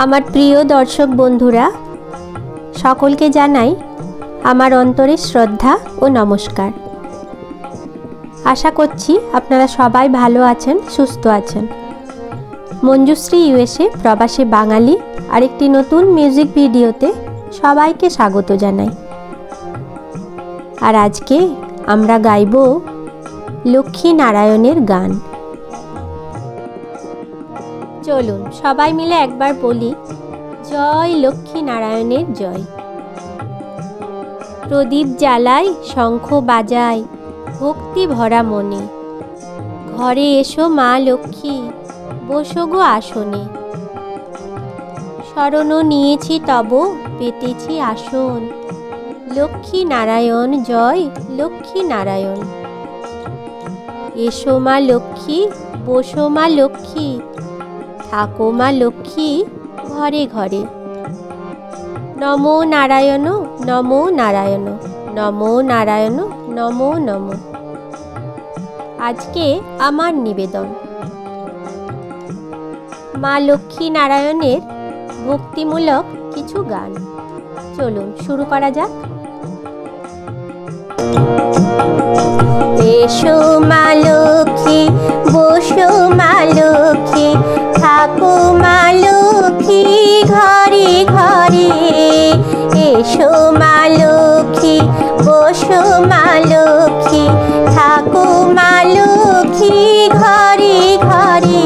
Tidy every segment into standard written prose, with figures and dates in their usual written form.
আমার প্রিয় দর্শক বন্ধুরা সকলকে জানাই আমার অন্তরের শ্রদ্ধা ও নমস্কার। আশা করছি আপনারা সবাই ভালো আছেন, সুস্থ আছেন। মঞ্জুশ্রী ইউএসএ প্রবাসী বাঙালি আরেকটি নতুন মিউজিক ভিডিওতে সবাইকে স্বাগত জানাই। আর আজকে আমরা গাইব লক্ষ্মী নারায়ণের গান। চলুন সবাই মিলে একবার বলি, জয় লক্ষ্মী নারায়ণের জয়। প্রদীপ জ্বালাই, শঙ্খ বাজাই, ভক্তি ভরা মনে, ঘরে এসো মা লক্ষ্মী, বসো গো আসনে। শরণ নিয়েছি তব, পেতেছি আসন, লক্ষ্মী নারায়ণ জয় লক্ষ্মী নারায়ণ। এসো মা লক্ষ্মী, বসো মা লক্ষ্মী, থাকো মা লক্ষ্মী ঘরে ঘরে। নমো নারায়ণ নমো নারায়ণ, নমো নারায়ণ নমো নমো। আজকে আমার নিবেদন মা লক্ষ্মী নারায়ণের ভক্তিমূলক কিছু গান। চলুন শুরু করা যাক। এসো মা লক্ষ্মী, বসো মা লক্ষ্মী, থাকো মা লক্ষ্মী ঘরে ঘরে। এসো মা লক্ষ্মী, বসো মা লক্ষ্মী, থাকো মা লক্ষ্মী ঘরে ঘরে।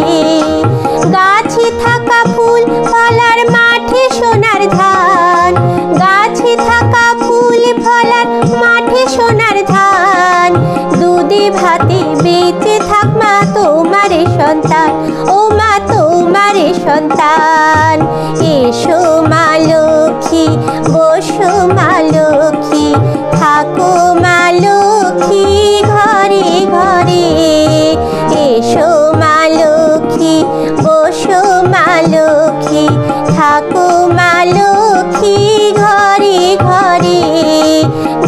গাছে থাকা ফুল ফলার, মাঠে সোনার ধান, গাছে থাকা ফুল ফলার, মাঠে সোনার ধান। দুধে ভাতে বেঁচে থাক মা তোমারে সন্তান, ও মা তোমারে সন্তান। এসো মা লক্ষ্মী, বসো মা লক্ষ্মী, থাকো মা লক্ষ্মী ঘরে ঘরে। এসো মা লক্ষ্মী, বসো মা লক্ষ্মী, থাকো মা লক্ষ্মী ঘরে ঘরে।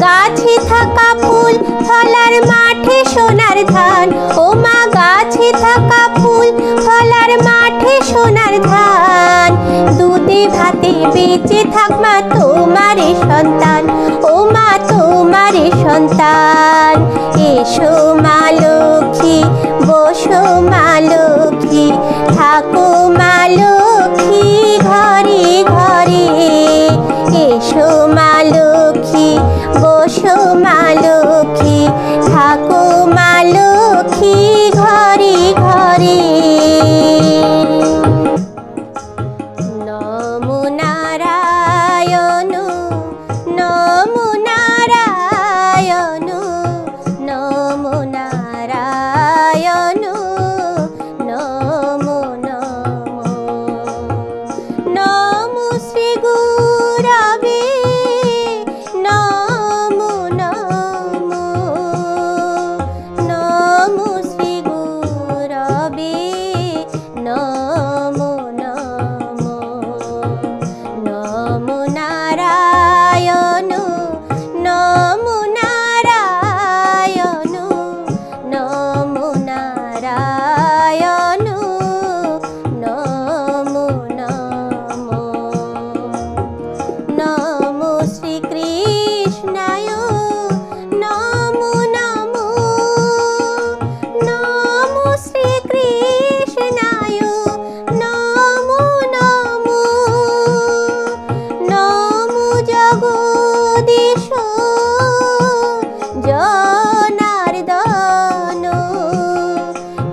গাছে থাকা ফুল ফলার, মাঠে সোনার ধান, ও মা গাছে থাকা ফুল ফলার, মাঠে সোনার ধান। দুধে ভাতে বেঁচে থাক মা তোমারে সন্তান, ও মা তোমারে সন্তান। এসো মা লক্ষ্মী, বসো মা লক্ষ্মী, থাকো মা লক্ষ্মী ঘরে ঘরে। এসো মা লক্ষ্মী, বসো মা লক্ষ্মী, থাকো মা লক্ষ্মী ঘরে ঘরে। নমো নারায়ণ নমো নারায়ণ, নমো নারায়ণ নমো নমো। নমো শ্রী গুরবে নমো নমো, নমো শ্রী গুরবে নমো নমো। নমো নারায়ণ নমো নারায়ণ, নমো নারায়ণ নমো নমো। নমো শ্রীকৃষ্ণায় নমো নমো, নমো শ্রীকৃষ্ণায় নমো নমো। নমো জগদীশ জনার্দন,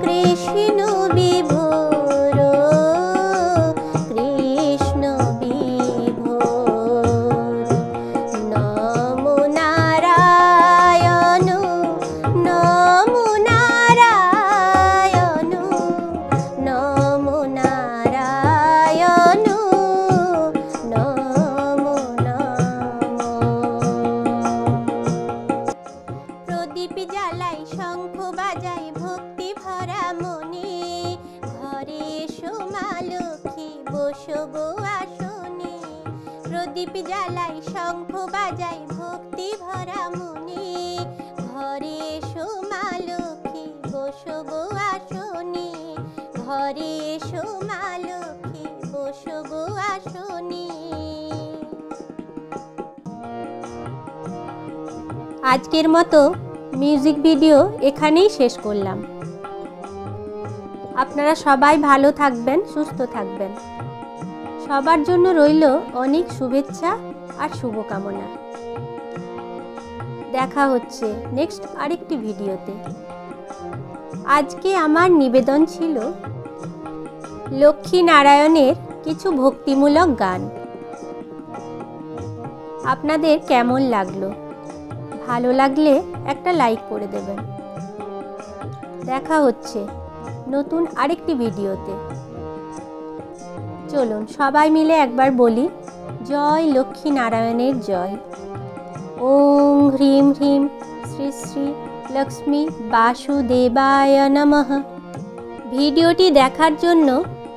কৃষ্ণ বিভোর কৃষ্ণ বিভোর। নমো নারায়ণ নমো নারায়ণ, নমো নারায়ণ নমো নমো। প্রদীপ জ্বালাই, শঙ্খ বাজাই, ভক্তি ভরা মনে, ঘরে এসো মা লক্ষ্মী, বসো গো আসনে। প্রদীপ জ্বালাই, শঙ্খ বাজাই, ভক্তি ভরা মনে, ঘরে এসো মা লক্ষ্মী, বসো গো আসনে। ঘরে এসো মা লক্ষ্মী, বসো গো আজকের মতো মিউজিক ভিডিও এখানেই শেষ করলাম। আপনারা সবাই ভালো থাকবেন, সুস্থ থাকবেন। সবার জন্য রইল অনেক শুভেচ্ছা আর শুভকামনা। দেখা হচ্ছে নেক্সট আরেকটি ভিডিওতে। আজকে আমার নিবেদন ছিল লক্ষ্মী নারায়ণের কিছু ভক্তিমূলক গান। আপনাদের কেমন লাগলো? ভালো লাগলে একটা লাইক করে দেবেন। দেখা হচ্ছে নতুন আরেকটি ভিডিওতে। চলুন সবাই মিলে একবার বলি, জয় লক্ষ্মী নারায়ণের জয়। ওং হ্রিম হ্রিম শ্রী শ্রী লক্ষ্মী বাসুদেবায় নমঃ। ভিডিওটি দেখার জন্য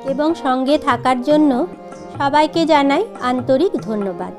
এবং সঙ্গে থাকার জন্য সবাইকে জানাই আন্তরিক ধন্যবাদ।